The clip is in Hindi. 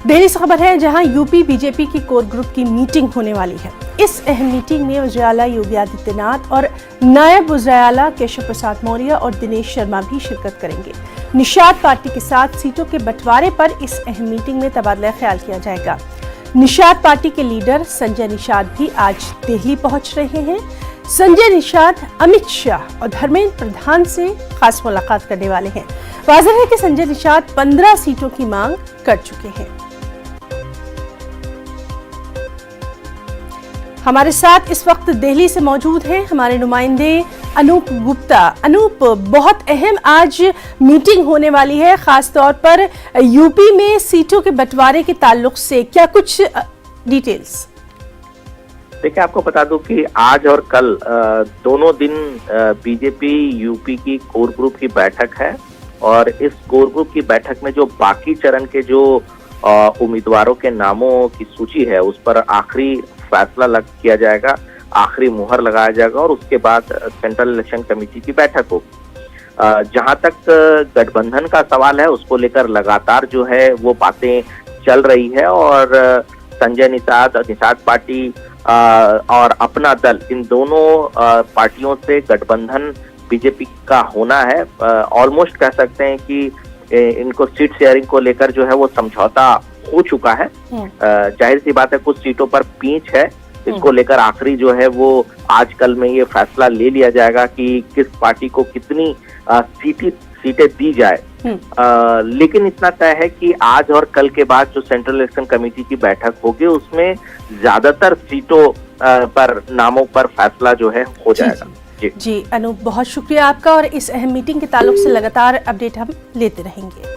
दिल्ली से खबर है, जहां यूपी बीजेपी की कोर ग्रुप की मीटिंग होने वाली है। इस अहम मीटिंग में वज़ीर-ए-आला योगी आदित्यनाथ और नायब वज़ीर-ए-आला केशव प्रसाद मौर्य और दिनेश शर्मा भी शिरकत करेंगे। निषाद पार्टी के साथ सीटों के बंटवारे पर इस अहम मीटिंग में तबादला ख्याल किया जाएगा। निषाद पार्टी के लीडर संजय निषाद भी आज दिल्ली पहुंच रहे हैं। संजय निषाद अमित शाह और धर्मेंद्र प्रधान से खास मुलाकात करने वाले हैं। वाज़ेह है कि संजय निषाद 15 सीटों की मांग कर चुके हैं। हमारे साथ इस वक्त दिल्ली से मौजूद हैं हमारे नुमाइंदे अनूप गुप्ता। अनूप, बहुत अहम आज मीटिंग होने वाली है, खास तौर पर यूपी में सीटों के बंटवारे के ताल्लुक से क्या कुछ डिटेल्स? देखिए, आपको बता दूं कि आज और कल दोनों दिन बीजेपी यूपी की कोर ग्रुप की बैठक है और इस कोर ग्रुप की बैठक में जो बाकी चरण के जो उम्मीदवारों के नामों की सूची है उस पर आखिरी फैसला किया जाएगा, आखिरी मुहर लगाया जाएगा और उसके बाद सेंट्रल इलेक्शन कमेटी की बैठक होगी। जहां तक गठबंधन का सवाल है उसको लेकर लगातार जो है वो बातें चल रही है और संजय निषाद पार्टी और अपना दल, इन दोनों पार्टियों से गठबंधन बीजेपी का होना है। ऑलमोस्ट कह सकते हैं कि इनको सीट शेयरिंग को लेकर जो है वो समझौता हो चुका है। जाहिर सी बात है, कुछ सीटों पर पींच है, इसको लेकर आखिरी जो है वो आज कल में ये फैसला ले लिया जाएगा कि किस पार्टी को कितनी सीटें दी जाए। लेकिन इतना तय है कि आज और कल के बाद जो सेंट्रल इलेक्शन कमेटी की बैठक होगी उसमें ज्यादातर सीटों पर नामों पर फैसला जो है हो जाएगा। जी अनूप, बहुत शुक्रिया आपका और इस अहम मीटिंग के ताल्लुक से लगातार अपडेट हम लेते रहेंगे।